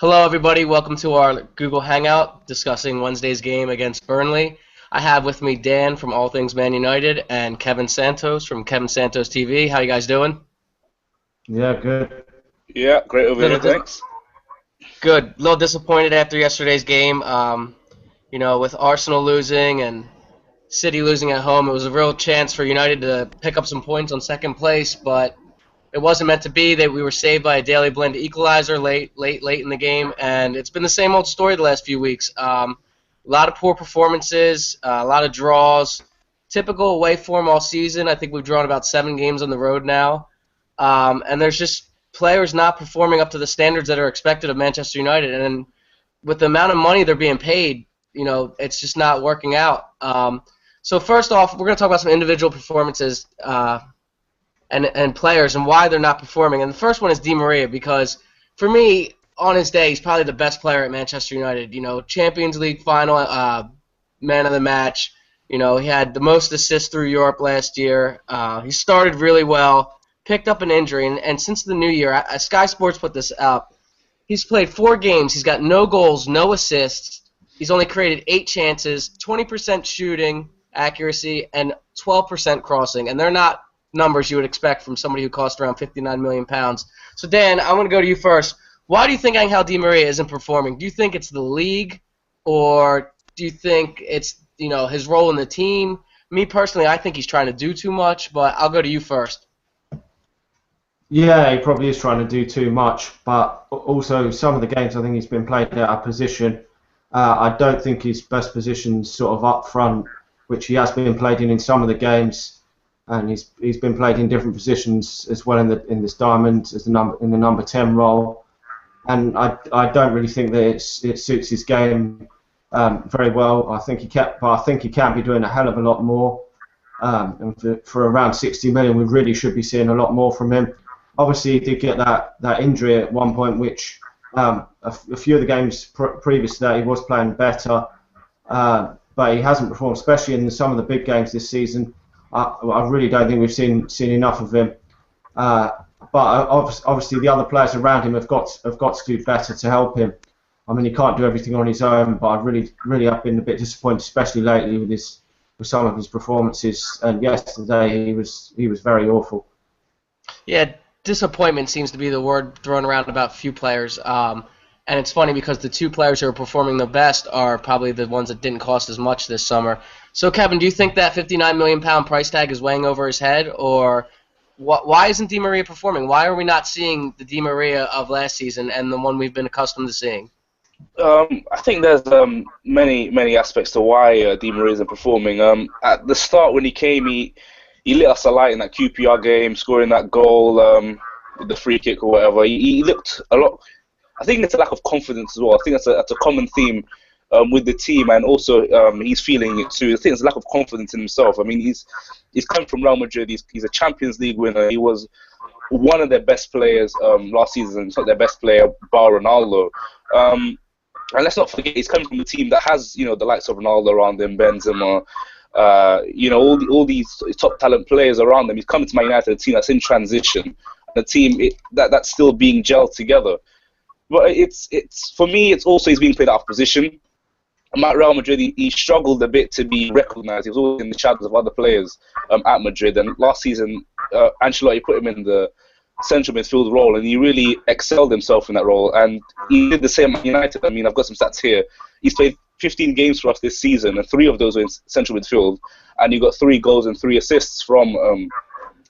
Hello, everybody. Welcome to our Google Hangout discussing Wednesday's game against Burnley. I have with me Dan from All Things Man United and Kevin Santos from Kevin Santos TV. How you guys doing? Yeah, good. Yeah, great over here, thanks. Good. A little disappointed after yesterday's game. With Arsenal losing and City losing at home, it was a real chance for United to pick up some points on second place, but it wasn't meant to be. That we were saved by a Daily Blind equalizer late in the game, and it's been the same old story the last few weeks. A lot of poor performances, a lot of draws, typical away form all season. I think we've drawn about 7 games on the road now, and there's just players not performing up to the standards that are expected of Manchester United, and with the amount of money they're being paid, it's just not working out. So first off, we're going to talk about some individual performances. And players and why they're not performing. And the first one is Di Maria, because for me, on his day, he's probably the best player at Manchester United. Champions League final, man of the match. He had the most assists through Europe last year. He started really well, picked up an injury, and since the new year, Sky Sports put this up. He's played 4 games. He's got no goals, no assists. He's only created 8 chances, 20% shooting accuracy, and 12% crossing. And they're not numbers you would expect from somebody who cost around £59 million. So, Dan, I want to go to you first. Why do you think Angel Di Maria isn't performing? Do you think it's the league, or do you think it's his role in the team? Me personally, I think he's trying to do too much, but I'll go to you first. Yeah, he probably is trying to do too much, but also some of the games I think he's been played out of position. I don't think his best position's sort of up front, which he has been played in some of the games. And he's been played in different positions as well in this diamond as in the number 10 role, and I don't really think that it suits his game very well. I think he can be doing a hell of a lot more. And for around 60 million, we really should be seeing a lot more from him. Obviously, he did get that injury at one point, which a few of the games previous to that he was playing better, but he hasn't performed, especially in some of the big games this season. I really don't think we've seen enough of him. But obviously the other players around him have got to do better to help him. I mean, he can't do everything on his own, but I really have been a bit disappointed, especially lately with some of his performances. And yesterday he was very awful. Yeah, disappointment seems to be the word thrown around about few players. And it's funny because the 2 players who are performing the best are probably the ones that didn't cost as much this summer. So, Kevin, do you think that £59 million price tag is weighing over his head, or why isn't Di Maria performing? Why are we not seeing the Di Maria of last season and the one we've been accustomed to seeing? I think there's many aspects to why Di Maria isn't performing. At the start when he came, he lit us alight in that QPR game, scoring that goal with the free kick or whatever. He looked a lot. I think it's a lack of confidence as well. I think that's a common theme with the team, and also he's feeling it too. I think it's a lack of confidence in himself. I mean, he's come from Real Madrid. He's a Champions League winner. He was one of their best players last season. He's not their best player, bar Ronaldo. And let's not forget, he's coming from a team that has the likes of Ronaldo around him, Benzema, all these top talent players around them. He's coming to Man United, a team that's in transition, a team that's still being gelled together. But it's for me, it's also he's being played out of position. At Real Madrid, he struggled a bit to be recognised. He was always in the shadows of other players at Madrid. And last season, Ancelotti put him in the central midfield role, and he really excelled himself in that role. And he did the same at United. I mean, I've got some stats here. He's played 15 games for us this season, and 3 of those were in central midfield. And he got 3 goals and 3 assists from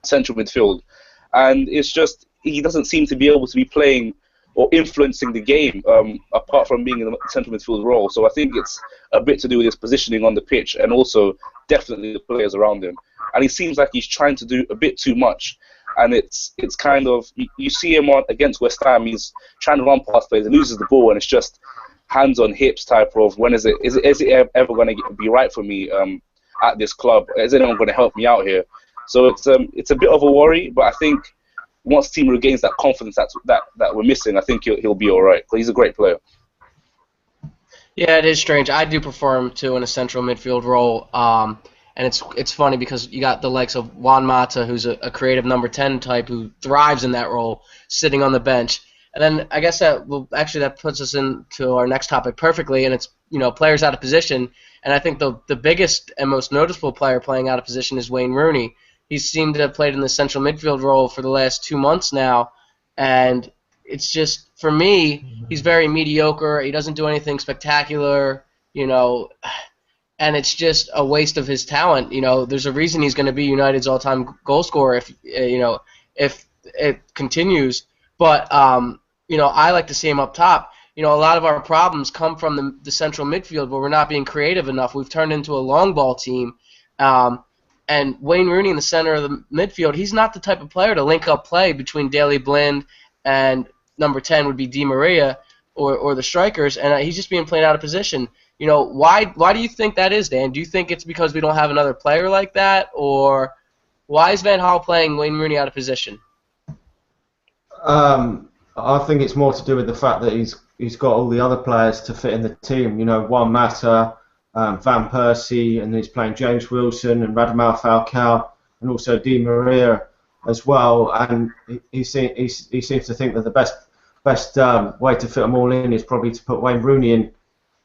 central midfield. And it's just he doesn't seem to be able to be playing or influencing the game, apart from being in the central midfield role. So I think it's a bit to do with his positioning on the pitch, and also definitely the players around him. And he seems like he's trying to do a bit too much. And it's kind of, you see him against West Ham, he's trying to run past players, he loses the ball, and it's just hands on hips type of, when is it ever going to be right for me at this club? Is anyone going to help me out here? So it's a bit of a worry, but I think once the team regains that confidence that we're missing, I think he'll be all right. He's a great player. Yeah, it is strange. I do prefer him too in a central midfield role. And it's funny because you got the likes of Juan Mata, who's a creative number 10 type who thrives in that role, sitting on the bench. And then I guess that puts us into our next topic perfectly, and it's players out of position. And I think the biggest and most noticeable player playing out of position is Wayne Rooney. He seemed to have played in the central midfield role for the last 2 months now, and it's just, for me, he's very mediocre. He doesn't do anything spectacular, and it's just a waste of his talent. There's a reason he's going to be United's all-time goal scorer if it continues. But I like to see him up top. A lot of our problems come from the central midfield where we're not being creative enough. We've turned into a long ball team. And Wayne Rooney in the center of the midfield, he's not the type of player to link up play between Daley Blind and number 10 would be Di Maria or the strikers, and he's just being played out of position. Why do you think that is, Dan? Do you think it's because we don't have another player like that, or why is Van Gaal playing Wayne Rooney out of position? I think it's more to do with the fact that he's got all the other players to fit in the team. Juan Mata, Van Persie, and he's playing James Wilson and Radamel Falcao, and also Di Maria as well. And he seems to think that the best way to fit them all in is probably to put Wayne Rooney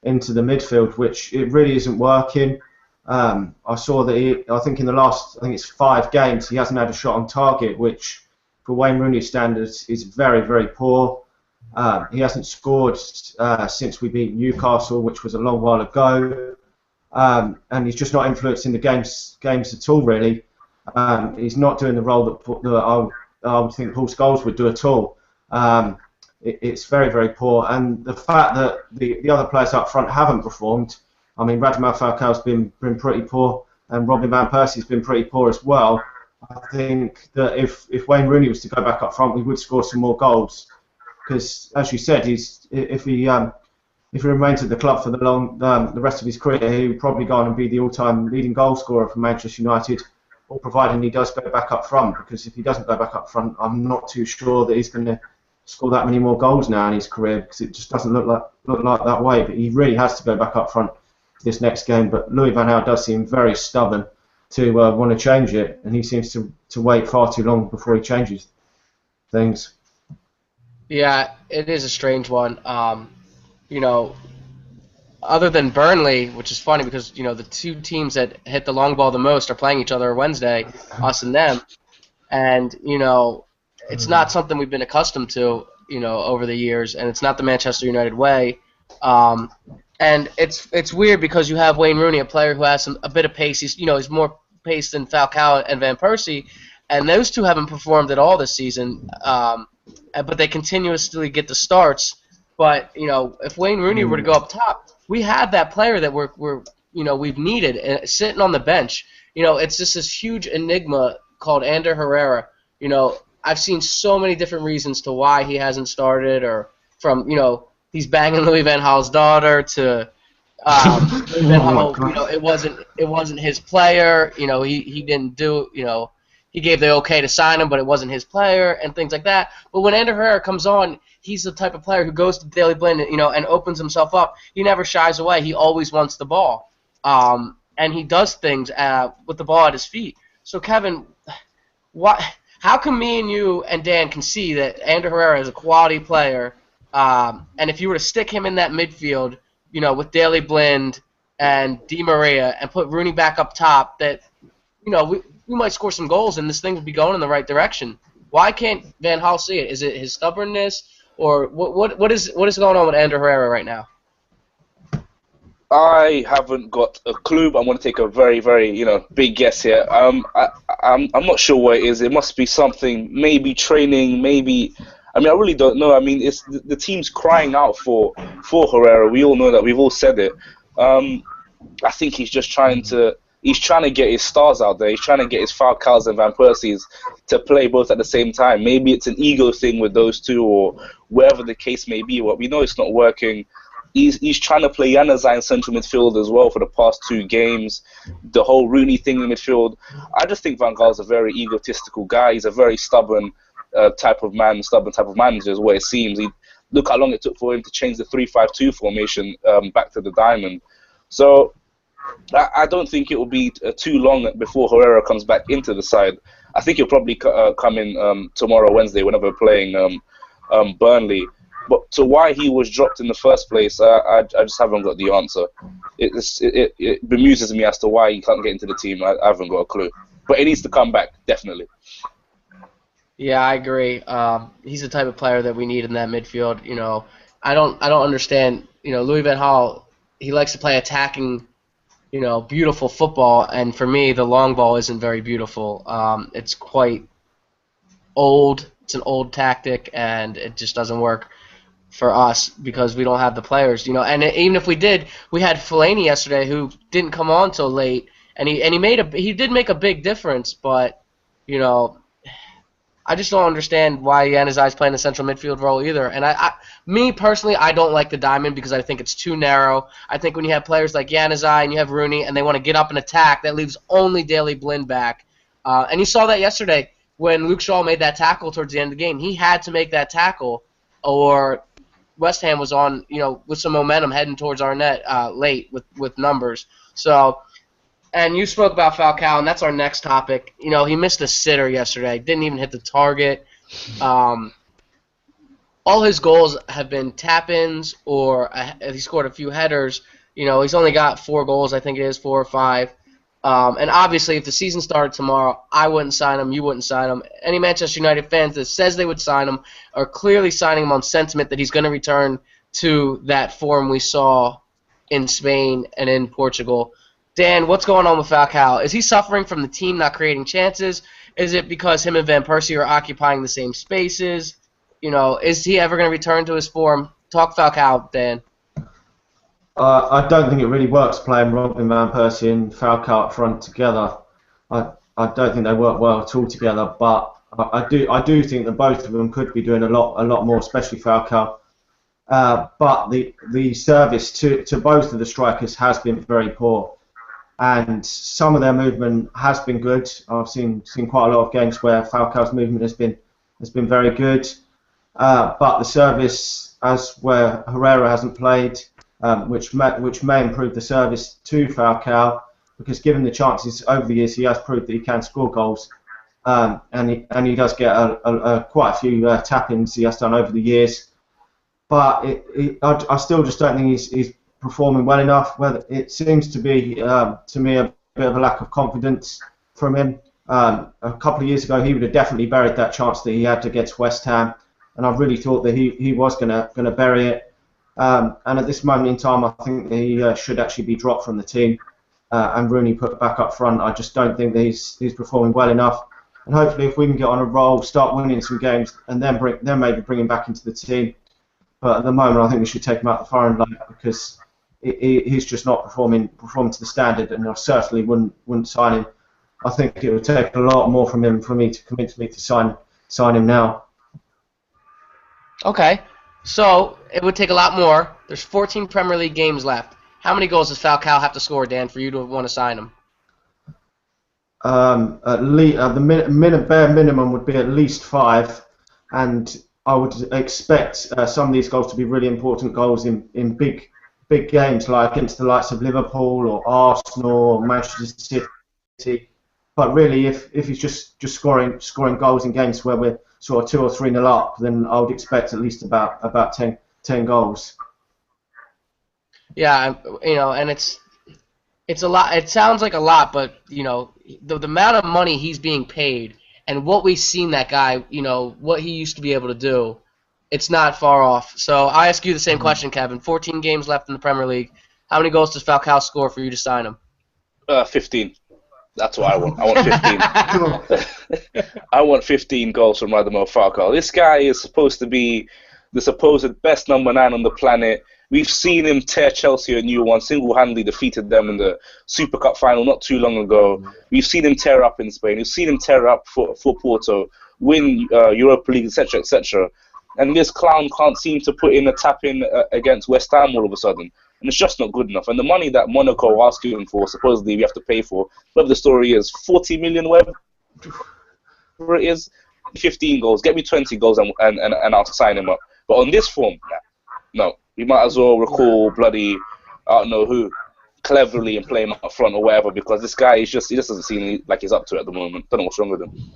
into the midfield, which it really isn't working. I saw that I think in the last, it's 5 games, he hasn't had a shot on target, which for Wayne Rooney's standards is very, very poor. He hasn't scored since we beat Newcastle, which was a long while ago, and he's just not influencing the games at all, really. He's not doing the role that I would think Paul Scholes would do at all. It's very, very poor, and the fact that the other players up front haven't performed. I mean, Radamel Falcao's been pretty poor, and Robin Van Persie's been pretty poor as well. I think that if Wayne Rooney was to go back up front, we would score some more goals. Because, as you said, if he remains at the club for the rest of his career, he would probably go on and be the all-time leading goal scorer for Manchester United, all providing he does go back up front. Because if he doesn't go back up front, I'm not too sure that he's going to score that many more goals now in his career, because it just doesn't look like that way. But he really has to go back up front this next game. But Louis van Gaal does seem very stubborn to want to change it, and he seems to wait far too long before he changes things. Yeah, it is a strange one. Other than Burnley, which is funny because the 2 teams that hit the long ball the most are playing each other Wednesday, us and them, and it's not something we've been accustomed to over the years, and it's not the Manchester United way. And it's weird because you have Wayne Rooney, a player who has a bit of pace. He's more pace than Falcao and Van Persie, and those 2 haven't performed at all this season. But they continuously get the starts. But if Wayne Rooney were to go up top, we have that player that we've needed sitting on the bench. It's just this huge enigma called Ander Herrera. I've seen so many different reasons to why he hasn't started, or from he's banging Louis van Gaal's daughter to Louis van Gaal, it wasn't his player. He didn't do he gave the okay to sign him, but it wasn't his player, and things like that. But when Ander Herrera comes on, he's the type of player who goes to Daley Blind, and opens himself up. He never shies away. He always wants the ball, and he does things with the ball at his feet. So Kevin, how come me and you and Dan can see that Ander Herrera is a quality player, and if you were to stick him in that midfield, with Daley Blind and Di Maria, and put Rooney back up top, that we might score some goals and this thing would be going in the right direction? Why can't Van Gaal see it? Is it his stubbornness, or what is going on with Ander Herrera right now? I haven't got a clue, but I'm going to take a very, very, big guess here. I'm not sure what it is. It must be something, maybe training, maybe. I really don't know. It's the team's crying out for Herrera. We all know that. We've all said it. I think he's just trying to get his stars out there. He's trying to get his Falcaos and Van Persies to play both at the same time. Maybe it's an ego thing with those 2, or wherever the case may be. What we know, it's not working. He's trying to play Januzaj in central midfield as well for the past 2 games. The whole Rooney thing in midfield. I just think Van Gaal's a very egotistical guy. He's a very stubborn type of man, stubborn type of manager is what it seems. Look how long it took for him to change the 3-5-2 formation back to the diamond. So I don't think it will be too long before Herrera comes back into the side. I think he'll probably come in tomorrow, Wednesday, whenever we're playing Burnley. But to why he was dropped in the first place, I just haven't got the answer. It bemuses me as to why he can't get into the team. I haven't got a clue. But it needs to come back, definitely. Yeah, I agree. He's the type of player that we need in that midfield. I don't understand. Louis van Gaal, he likes to play attacking, beautiful football, and for me, the long ball isn't very beautiful. It's quite old. It's an old tactic, and it just doesn't work for us because we don't have the players. And even if we did, we had Fellaini yesterday who didn't come on till late, and he did make a big difference, but I just don't understand why Yanazai's playing the central midfield role either. And me personally, I don't like the diamond because I think it's too narrow. I think when you have players like Yanazai and you have Rooney and they want to get up and attack, that leaves only Daley Blind back. And you saw that yesterday when Luke Shaw made that tackle towards the end of the game. He had to make that tackle, or West Ham was on, with some momentum heading towards our net late with numbers. So. And you spoke about Falcao, and that's our next topic. He missed a sitter yesterday. Didn't even hit the target. All his goals have been tap-ins, or he scored a few headers. He's only got 4 goals, I think it is, 4 or 5. And obviously, if the season started tomorrow, I wouldn't sign him. You wouldn't sign him. Any Manchester United fans that says they would sign him are clearly signing him on sentiment that he's going to return to that form we saw in Spain and in Portugal. Dan, what's going on with Falcao? Is he suffering from the team not creating chances? Is it because him and Van Persie are occupying the same spaces? Is he ever going to return to his form? Talk Falcao, Dan. I don't think it really works playing Robin Van Persie and Falcao up front together. I don't think they work well at all together. But I do think that both of them could be doing a lot more, especially Falcao. But the service to both of the strikers has been very poor. And some of their movement has been good. I've seen quite a lot of games where Falcao's movement has been very good, but the service, as where Herrera hasn't played, which may improve the service to Falcao, because given the chances over the years, he has proved that he can score goals, and he does get quite a few tap-ins he has done over the years. But I still just don't think he's performing well enough. Whether it seems to be to me a bit of a lack of confidence from him. A couple of years ago, he would have definitely buried that chance that he had against West Ham, and I really thought that he was gonna bury it. And at this moment in time, I think that he should actually be dropped from the team and Rooney put back up front. I just don't think that he's performing well enough. And hopefully, if we can get on a roll, start winning some games, and then maybe bring him back into the team. But at the moment, I think we should take him out the firing line because he's just not performing to the standard, and I certainly wouldn't sign him. I think it would take a lot more from him for me to convince me to sign him now. Okay, so it would take a lot more. There's 14 Premier League games left. How many goals does Falcao have to score, Dan, for you to want to sign him? At least the bare minimum would be at least 5, and I would expect some of these goals to be really important goals in big games, like against the likes of Liverpool or Arsenal or Manchester City. But really, if he's just scoring goals in games where we're sort of 2 or 3-0 up, then I would expect at least about 10 goals. Yeah, and it's a lot. It sounds like a lot, but the amount of money he's being paid and what we've seen that guy, what he used to be able to do, it's not far off. So I ask you the same question, Kevin. 14 games left in the Premier League. How many goals does Falcao score for you to sign him? 15. That's what I want. I want 15. I want 15 goals from Radamel Falcao. This guy is supposed to be the supposed best number 9 on the planet. We've seen him tear Chelsea a new one, single-handedly defeated them in the Super Cup final not too long ago. We've seen him tear up in Spain. We've seen him tear up for Porto, win Europa League, etc., etc. And this clown can't seem to put in a tap-in against West Ham all of a sudden. And it's just not good enough. And the money that Monaco are asking for, supposedly we have to pay for, whatever the story is, 40 million, whatever it is, 15 goals. Get me 20 goals and I'll sign him up. But on this form, no. We might as well recall bloody, I don't know who, cleverly and play him up front or whatever, because this guy he just doesn't seem like he's up to it at the moment. Don't know what's wrong with him.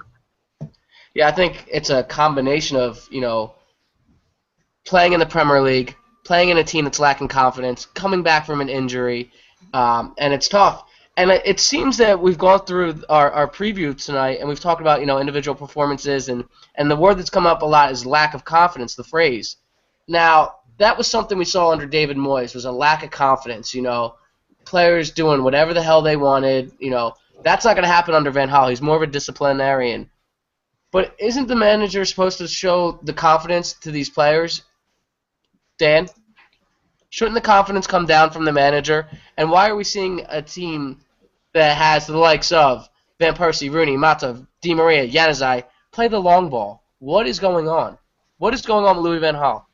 Yeah, I think it's a combination of, playing in the Premier League, playing in a team that's lacking confidence, coming back from an injury, and it's tough. And it seems that we've gone through our preview tonight, and we've talked about individual performances, and the word that's come up a lot is lack of confidence, the phrase. Now, that was something we saw under David Moyes, was a lack of confidence, players doing whatever the hell they wanted, That's not going to happen under Van Gaal. He's more of a disciplinarian. But isn't the manager supposed to show the confidence to these players? Dan? Shouldn't the confidence come down from the manager? And why are we seeing a team that has the likes of Van Persie, Rooney, Mata, Di Maria, Januzaj play the long ball? What is going on? What is going on with Louis Van Gaal?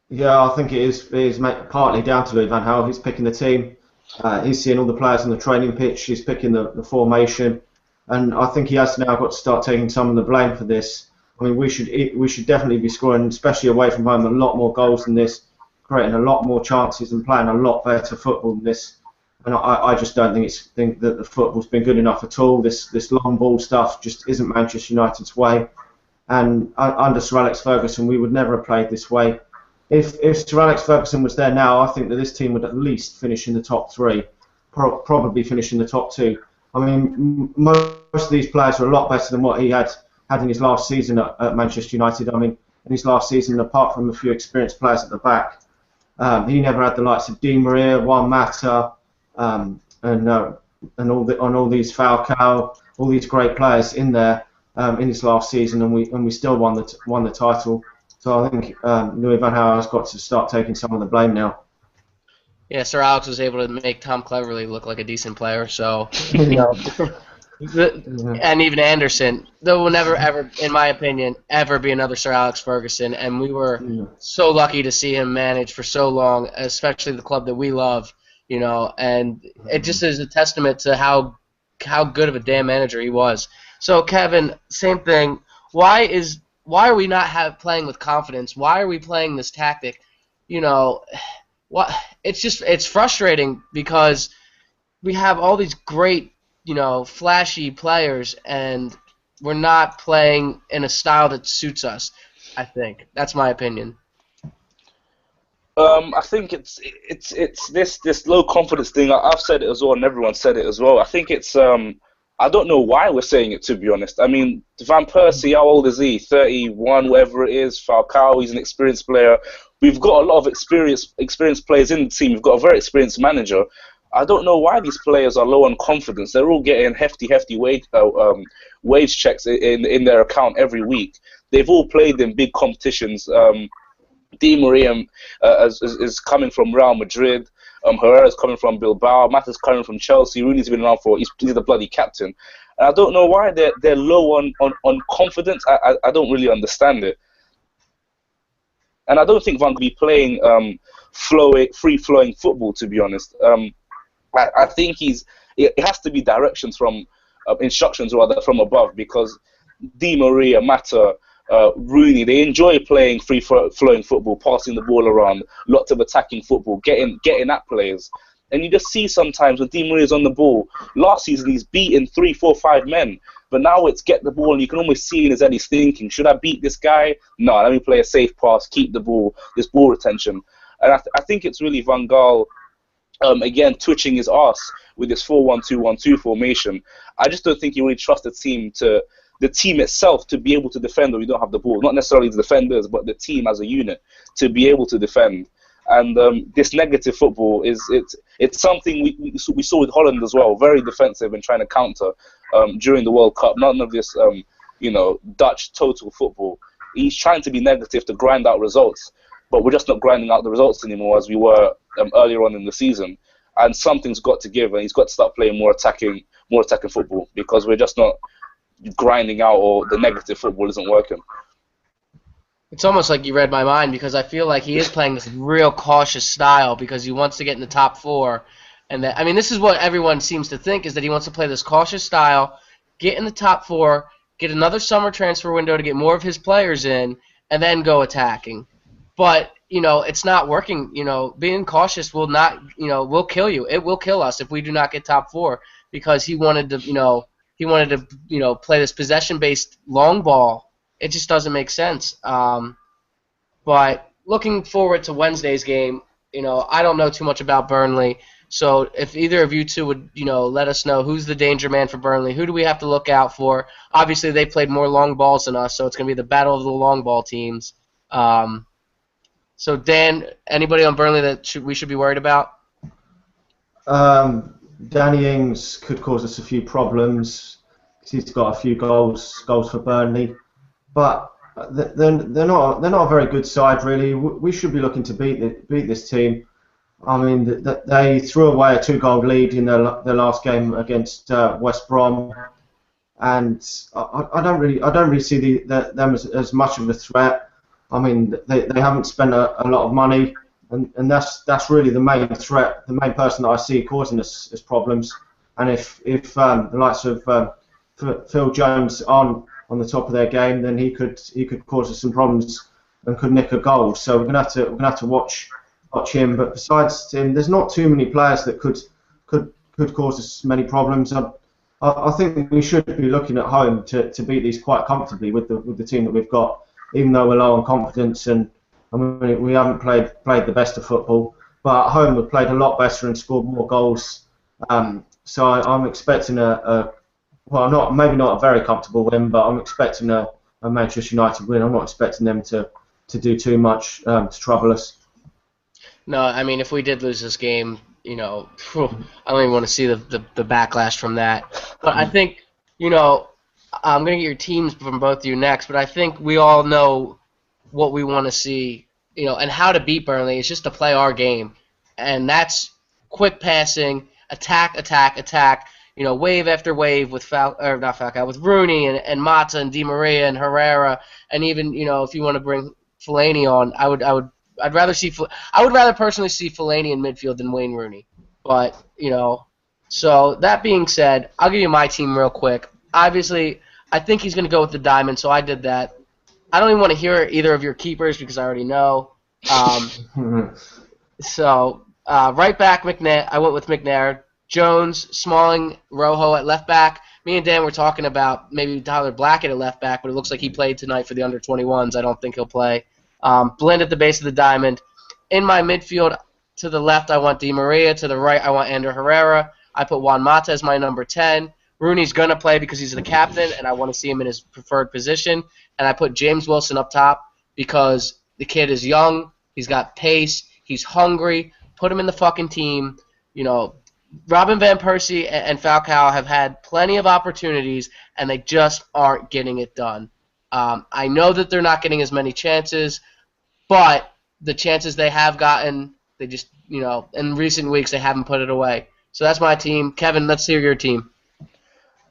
Yeah, I think it is partly down to Louis Van Gaal. He's picking the team. He's seeing all the players on the training pitch. He's picking the formation. And I think he has now got to start taking some of the blame for this. I mean, we should definitely be scoring, especially away from home, a lot more goals than this, creating a lot more chances and playing a lot better football than this. And I just don't think that the football's been good enough at all. This long ball stuff just isn't Manchester United's way. And under Sir Alex Ferguson, we would never have played this way. If Sir Alex Ferguson was there now, I think that this team would at least finish in the top three, probably finish in the top two. I mean, most of these players are a lot better than what he had in his last season at Manchester United. I mean, in his last season, apart from a few experienced players at the back, he never had the likes of Di Maria, Juan Mata, and all these Falcao, all these great players in there in his last season, and we still won the title. So I think Louis Van Gaal has got to start taking some of the blame now. Yeah, Sir Alex was able to make Tom Cleverley look like a decent player, so and even Anderson. There will never ever, in my opinion, ever be another Sir Alex Ferguson, and we were so lucky to see him manage for so long, especially the club that we love, and it just is a testament to how good of a damn manager he was. So Kevin, same thing. Why are we not playing with confidence? Why are we playing this tactic? It's frustrating because we have all these great, flashy players, and we're not playing in a style that suits us. I think that's my opinion. I think it's this low confidence thing. I've said it as well, and everyone said it as well. I think it's I don't know why we're saying it, to be honest. I mean, Van Persie, how old is he? 31, whatever it is. Falcao, he's an experienced player. We've got a lot of experienced players in the team. We've got a very experienced manager. I don't know why these players are low on confidence. They're all getting hefty wage checks in their account every week. They've all played in big competitions. Di Maria is coming from Real Madrid. Herrera's coming from Bilbao. Mata's coming from Chelsea. Rooney's been around he's the bloody captain. And I don't know why they're low on confidence. I don't really understand it. And I don't think Van Gaal be playing free-flowing football, to be honest. I think it has to be directions from instructions rather from above, because Di Maria, Mata, Rooney, they enjoy playing free-flowing football, passing the ball around, lots of attacking football, getting at players. And you just see sometimes when Di Maria's on the ball, last season he's beaten 3, 4, 5 men, but now it's get the ball, and you can almost see in his head he's thinking, should I beat this guy? No, let me play a safe pass, keep the ball, this ball retention. And I think it's really Van Gaal, again, twitching his arse with this 4-1-2-1-2 formation. I just don't think he really trusts the team itself to be able to defend when we don't have the ball. Not necessarily the defenders, but the team as a unit to be able to defend. And this negative football it's something we saw with Holland as well. Very defensive and trying to counter during the World Cup. None of this Dutch total football. He's trying to be negative to grind out results, but we're just not grinding out the results anymore as we were earlier on in the season. And something's got to give, and he's got to start playing more attacking football, because we're just not grinding out, or the negative football isn't working. It's almost like you read my mind, because I feel like he is playing this real cautious style because he wants to get in the top 4. And this is what everyone seems to think, is that he wants to play this cautious style, get in the top 4, get another summer transfer window to get more of his players in, and then go attacking. But it's not working. Being cautious will kill you. It will kill us if we do not get top 4, because he wanted to play this possession-based long ball. It just doesn't make sense. But looking forward to Wednesday's game, I don't know too much about Burnley. So if either of you two would, let us know who's the danger man for Burnley, who do we have to look out for? Obviously, they played more long balls than us, so it's going to be the battle of the long ball teams. So Dan, anybody on Burnley that we should be worried about? Danny Ings could cause us a few problems because he's got a few goals for Burnley, but they're not a very good side really. We should be looking to beat this team. I mean, they threw away a 2-goal lead in their last game against West Brom, and I don't really see them as much of a threat. I mean, they haven't spent a lot of money, and that's really the main threat, the main person that I see causing us problems. And if the likes of Phil Jones on the top of their game, then he could cause us some problems and could nick a goal. So we're gonna have to watch him. But besides him, there's not too many players that could cause us many problems. I think we should be looking at home to beat these quite comfortably with the team that we've got, even though we're low on confidence and we haven't played the best of football. But at home we've played a lot better and scored more goals. So I'm expecting maybe not a very comfortable win, but I'm expecting a Manchester United win. I'm not expecting them to do too much to trouble us. No, I mean, if we did lose this game, I don't even want to see the backlash from that. But I think, I'm going to get your teams from both of you next, but I think we all know what we want to see, and how to beat Burnley is just to play our game. And that's quick passing, attack, wave after wave with with Rooney and Mata and Di Maria and Herrera, and even, if you want to bring Fellaini on, I'd rather personally see Fellaini in midfield than Wayne Rooney. But, so that being said, I'll give you my team real quick. Obviously, I think he's going to go with the diamond, so I did that. I don't even want to hear either of your keepers because I already know. So, right back, I went with McNair. Jones, Smalling, Rojo at left back. Me and Dan were talking about maybe Tyler Blackett at left back, but it looks like he played tonight for the under-21s. I don't think he'll play. Blend at the base of the diamond. In my midfield, to the left, I want Di Maria. To the right, I want Ander Herrera. I put Juan Mata as my number 10. Rooney's going to play because he's the captain, and I want to see him in his preferred position. And I put James Wilson up top because the kid is young, he's got pace, he's hungry. Put him in the fucking team. Robin Van Persie and Falcao have had plenty of opportunities, and they just aren't getting it done. I know that they're not getting as many chances, but the chances they have gotten, they just, in recent weeks, they haven't put it away. So that's my team. Kevin, let's hear your team.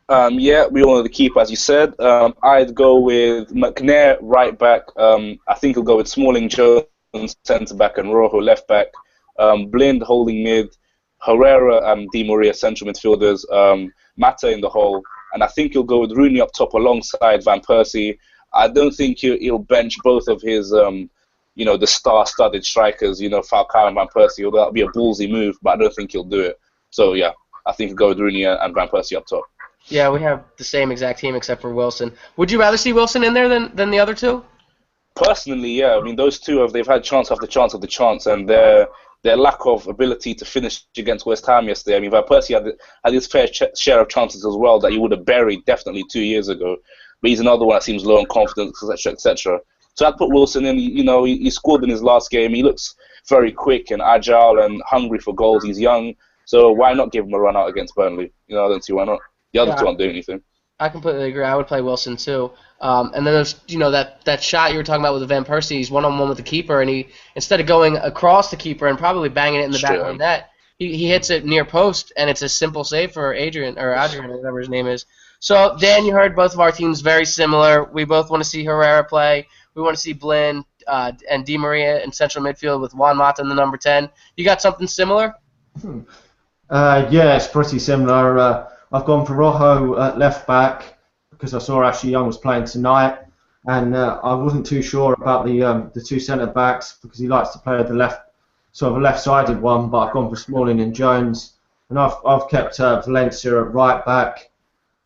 Yeah, we all know the keeper, as you said. I'd go with McNair, right back. I think he'll go with Smalling, Jones, centre back, and Rojo, left back. Blind, holding mid. Herrera and Di Maria, central midfielders. Mata in the hole. And I think he'll go with Rooney up top alongside Van Persie. I don't think he'll bench both of his, the star-studded strikers, Falcao and Van Persie. That'll be a ballsy move, but I don't think he'll do it. So, yeah, I think he'll go with Rooney and Van Persie up top. Yeah, we have the same exact team except for Wilson. Would you rather see Wilson in there than the other two? Personally, yeah. I mean, those two they've had chance after chance after chance, and their lack of ability to finish against West Ham yesterday. I mean, Van Persie had his fair share of chances as well that he would have buried definitely 2 years ago. But he's another one that seems low on confidence, etc., etc. So I'd put Wilson in. He scored in his last game. He looks very quick and agile and hungry for goals. He's young, so why not give him a run out against Burnley? I don't see why not. The other two aren't doing anything. I completely agree. I would play Wilson too. And then there's that shot you were talking about with Van Persie. He's one-on-one with the keeper, and he, instead of going across the keeper and probably banging it in the back of the net, he hits it near post, and it's a simple save for Adrian, whatever his name is. So Dan, you heard both of our teams very similar. We both want to see Herrera play. We want to see Blind and Di Maria in central midfield with Juan Mata in the number 10. You got something similar? Yeah, it's pretty similar. I've gone for Rojo at left back because I saw Ashley Young was playing tonight, and I wasn't too sure about the two centre backs because he likes to play at the left-sided one. But I've gone for Smalling and Jones, and I've kept Valencia at right back,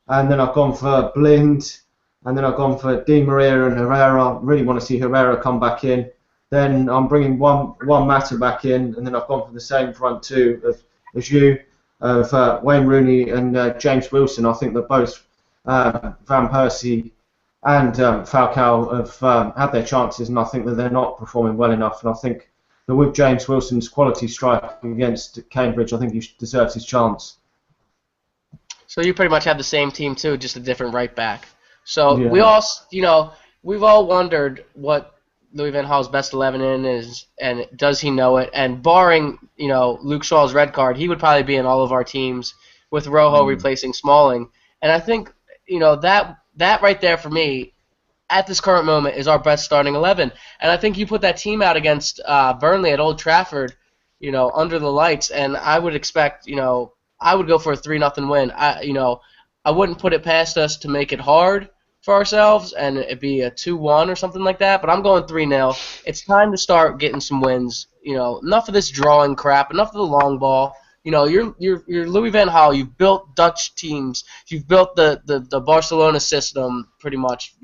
and then I've gone for Blind, and then I've gone for Di Maria and Herrera. I really want to see Herrera come back in. then I'm bringing one Mata back in, and then I've gone for the same front two as you, of Wayne Rooney and James Wilson. I think that both Van Persie and Falcao have had their chances, and I think that they're not performing well enough. And I think that with James Wilson's quality strike against Cambridge, I think he deserves his chance. So you pretty much have the same team too, just a different right back. So Yeah. we all, we've all wondered what Louis van Gaal's best 11 in is, and does he know it? And barring, Luke Shaw's red card, he would probably be in all of our teams with Rojo replacing Smalling. And I think, that right there for me, at this current moment, is our best starting 11. And I think you put that team out against Burnley at Old Trafford, under the lights, and I would expect, I would go for a 3-0 win. I wouldn't put it past us to make it hard for ourselves and it'd be a 2-1 or something like that, but I'm going 3-0. It's time to start getting some wins. Enough of this drawing crap, enough of the long ball. You're Louis van Gaal. You've built Dutch teams. You've built the Barcelona system pretty much.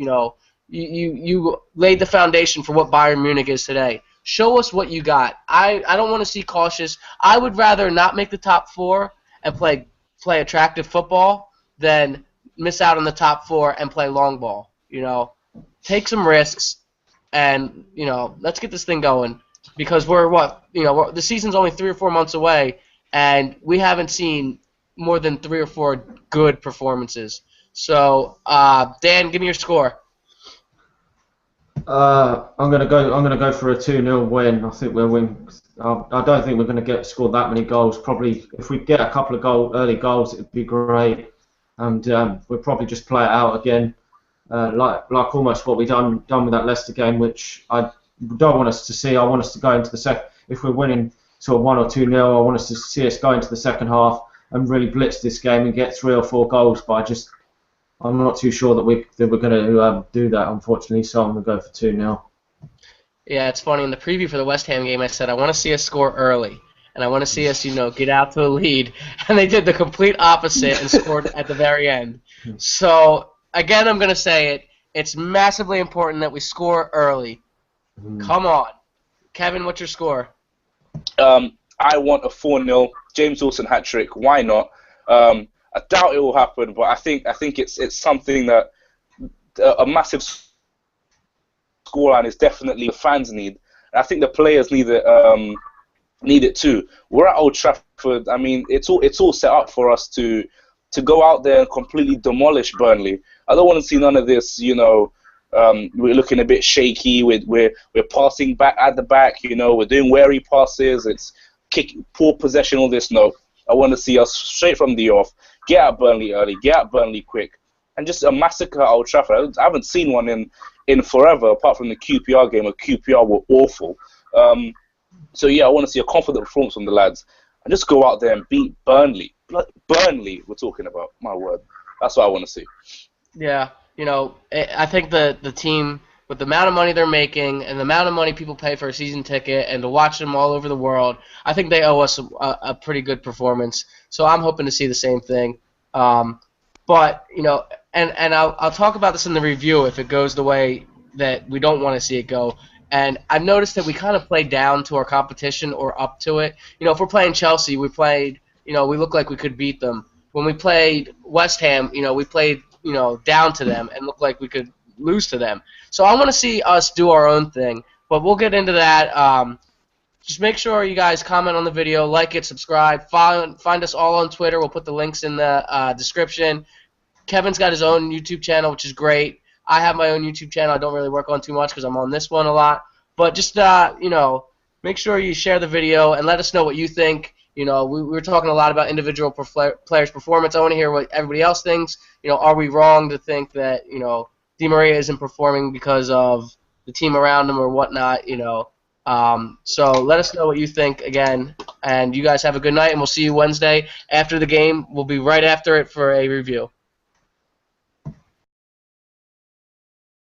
You laid the foundation for what Bayern Munich is today. Show us what you got. I don't want to see cautious. I would rather not make the top 4 and play attractive football than miss out on the top 4 and play long ball. Take some risks and let's get this thing going because the season's only 3 or 4 months away and we haven't seen more than 3 or 4 good performances. So Dan, give me your score. I'm gonna go for a 2-0 win. I think we'll win. I don't think we're going to score that many goals. Probably if we get a couple of early goals, it'd be great. And we'll probably just play it out again, like almost what we done with that Leicester game, which I don't want us to see. I want us to go into the second. If we're winning sort of 1 or 2-0, I want us to see us go into the second half and really blitz this game and get 3 or 4 goals. But I'm not too sure that we're going to do that, unfortunately. So I'm going to go for 2-0. Yeah, it's funny. In the preview for the West Ham game, I said I want to see us score early, and I want to see us, get out to a lead. And they did the complete opposite and scored at the very end. So again, I'm going to say it. It's massively important that we score early. Come on, Kevin. What's your score? I want a 4-0 James Wilson hat trick. Why not? I doubt it will happen, but I think it's something that a massive scoreline is definitely the fans need. And I think the players need it too. We're at Old Trafford. I mean, it's all set up for us to go out there and completely demolish Burnley. I don't want to see none of this. We're looking a bit shaky. We're passing back at the back. We're doing wary passes. It's poor possession. All this. No, I want to see us straight from the off. Get out Burnley early. Get out Burnley quick. And just a massacre at Old Trafford. I haven't seen one in forever, apart from the QPR game. QPR were awful. So yeah, I want to see a confident performance from the lads, and just go out there and beat Burnley. Burnley, we're talking about. My word, that's what I want to see. Yeah, I think the team, with the amount of money they're making and the amount of money people pay for a season ticket and to watch them all over the world, I think they owe us a pretty good performance. So I'm hoping to see the same thing. But and I'll talk about this in the review if it goes the way that we don't want to see it go. And I've noticed that we kind of play down to our competition or up to it. If we're playing Chelsea, we look like we could beat them. When we played West Ham, we played, down to them and looked like we could lose to them. So I want to see us do our own thing. But we'll get into that. Just make sure you guys comment on the video, like it, subscribe. Find us all on Twitter. We'll put the links in the description. Kevin's got his own YouTube channel, which is great. I have my own YouTube channel. I don't really work on too much because I'm on this one a lot. But just, make sure you share the video and let us know what you think. We were talking a lot about individual players' performance. I want to hear what everybody else thinks. Are we wrong to think that, Di Maria isn't performing because of the team around him or whatnot, So let us know what you think again. And you guys have a good night, and we'll see you Wednesday after the game. We'll be right after it for a review.